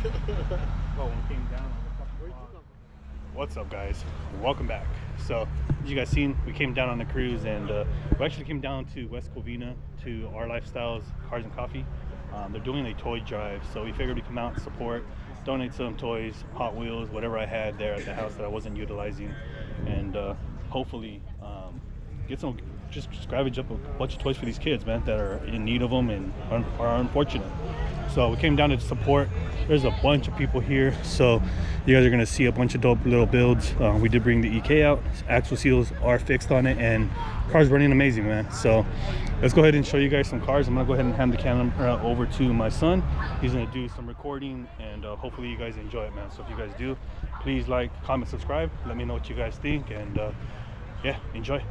Came down. What's up, guys? Welcome back. So, as you guys seen, we came down on the cruise, and we actually came down to West Covina to Our Lifestyles Cars and Coffee. They're doing a toy drive, so we figured we'd come out and support, donate some toys, Hot Wheels, whatever I had there at the house that I wasn't utilizing, and hopefully get some, just scavenge up a bunch of toys for these kids, man, that are in need of them and are unfortunate. So we came down to support. There's a bunch of people here, so you guys are gonna see a bunch of dope little builds. We did bring the EK out. Axle seals are fixed on it, and car's running amazing, man. So let's go ahead and show you guys some cars. I'm gonna go ahead and hand the camera over to my son. He's gonna do some recording, and hopefully you guys enjoy it, man. So if you guys do, please like, comment, subscribe. Let me know what you guys think, and yeah, enjoy.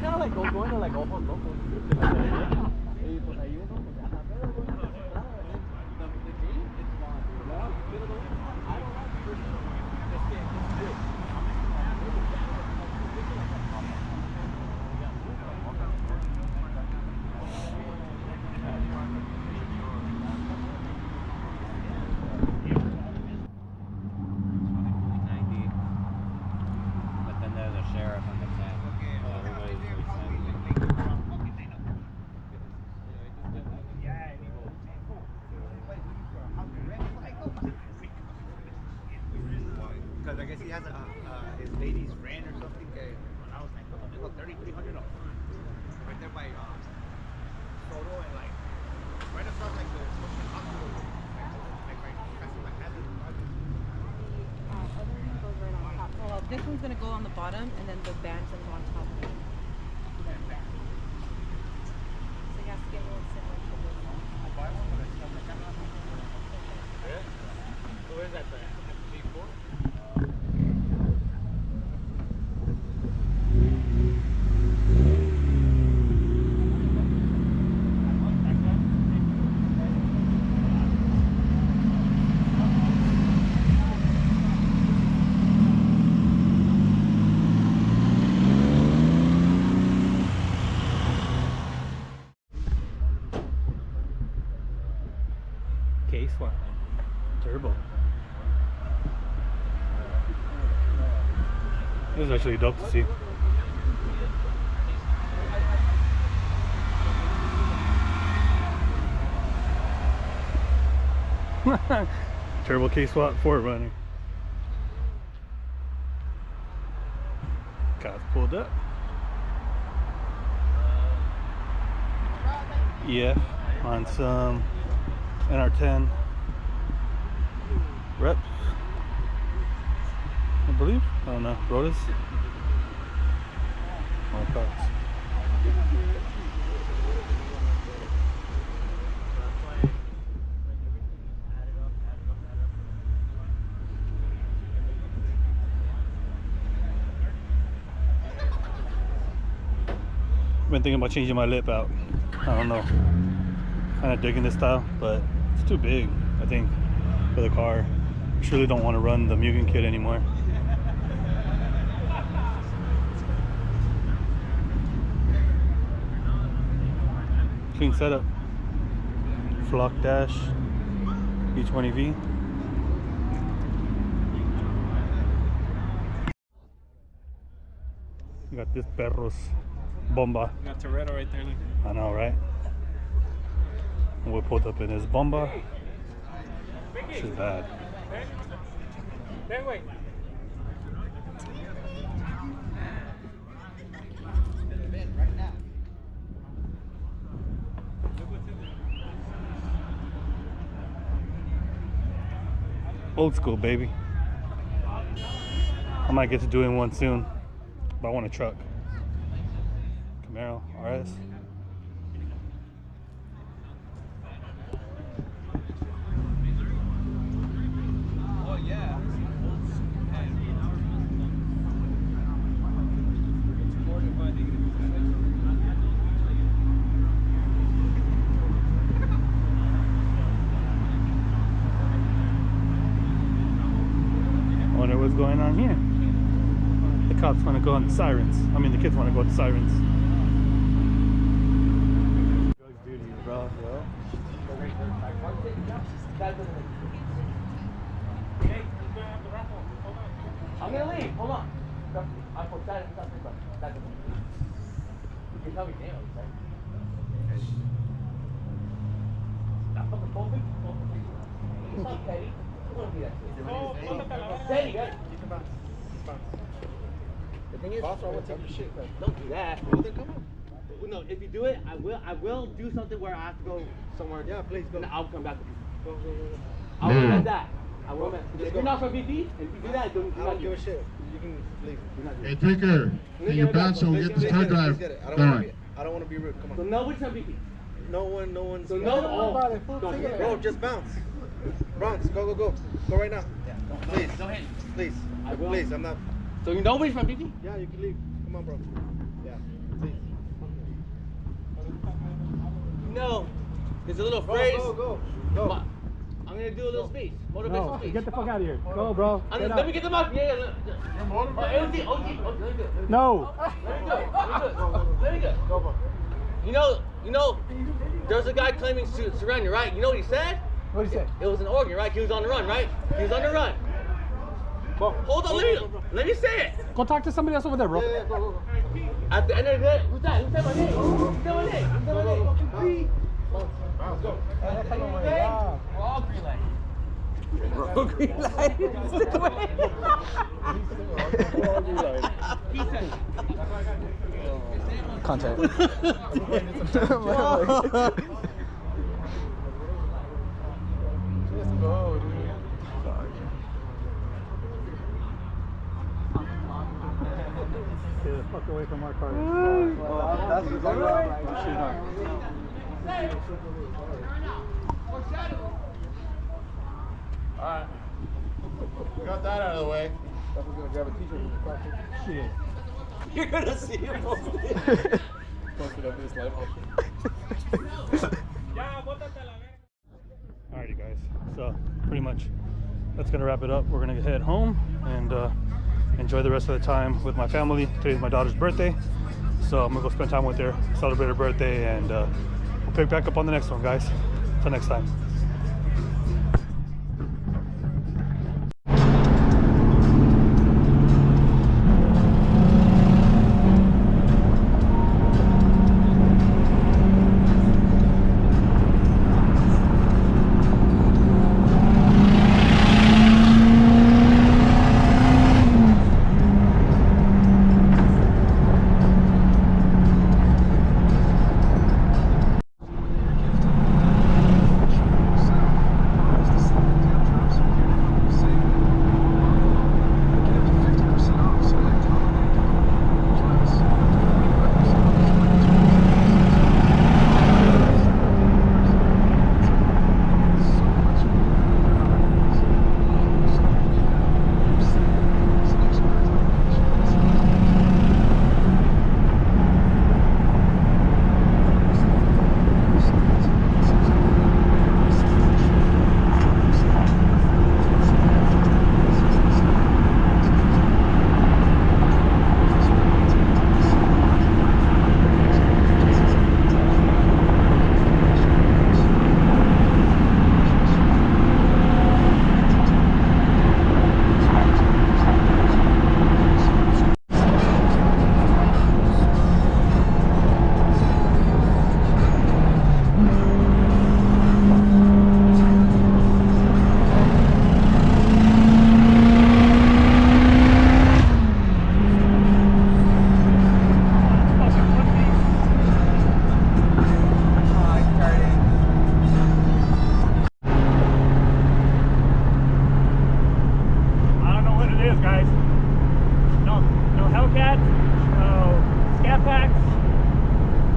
Kind of like going to like ojos locos. Y pues ahí uno pues anda pedo, güey. next one's gonna go on the bottom, and then the band's gonna go on top of it. So you have to get a little similar to this one. Where is that? G4? K-swap. Turbo. This is actually dope to see. Turbo K-swap Forerunner. Cars pulled up. EF on some NR10 reps, I believe. I don't know. Rotas. More cars. Been thinking about changing my lip out. I don't know. Kind of digging this style, but it's too big, I think, for the car. I surely don't want to run the Mugen kit anymore. Clean setup. Flock dash, E20V. You got this perros bomba. You got Toretto right there. Look. I know, right? We pulled up in his bomba. This is bad. Old school, baby. I might get to doing one soon, but I want a truck. Camaro RS. Oh yeah. Wonder what's going on here. The cops want to go on the sirens. I mean, the kids want to go on the sirens. Drugs do to you, bro. Yo. I'm gonna leave. Hold on. I'm for that. You can tell me damn. Stop fucking pulping. It's not petty. Don't do that shit. Petty, guys. The thing is, don't do that. Well, then come on. No, if you do it, I will do something where I have to go somewhere. Yeah, please go. And I'll come back. Go. I'll do that. I will. If you're not from BP, and if you do that, I don't give a shit. You can leave. Hey, Taker, can you bounce so we get this car drive going? I don't want to be rude. Come on. So nobody's from BP. No one's. So no. Bro, just bounce. Bounce. Go. Go right now. Yeah. Please. Don't hit. Please. I will. Please. I'm not. So nobody's from BP? Yeah, you can leave. Come on, bro. Yeah. Please. No. There's a little phrase. Go. I'm gonna do a little speech. Motivational speech. Get the fuck out of here. Go, bro. Let me get them up. Yeah. OG. No. Let me go. You know, there's a guy claiming surrender, right? You know what he said? What did he say? It was in Oregon, right? He was on the run, right? He was on the run. Hold on, let me say it. Go talk to somebody else over there, bro. Yeah, go. At the end of the day, who's that? Who said my name? Bounce, go. We're all green light. Bro, green light. Stick away. He said. Contact. That's exactly right. Alright. Got that out of the way. Definitely gonna grab a t-shirt from the classroom. Shit. You're gonna see him post it. Post it up in his live option. Alrighty guys, so pretty much that's gonna wrap it up. We're gonna head home and enjoy the rest of the time with my family. Today's my daughter's birthday, so I'm gonna go spend time with her, celebrate her birthday, and we'll pick back up on the next one, guys. Till next time.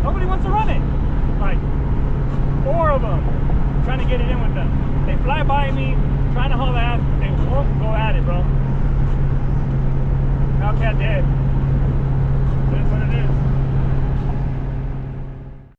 Nobody wants to run it. Like 4 of them trying to get it in with them. They fly by me, trying to haul ass, but they won't go at it, bro. Hellcat dead. That's what it is.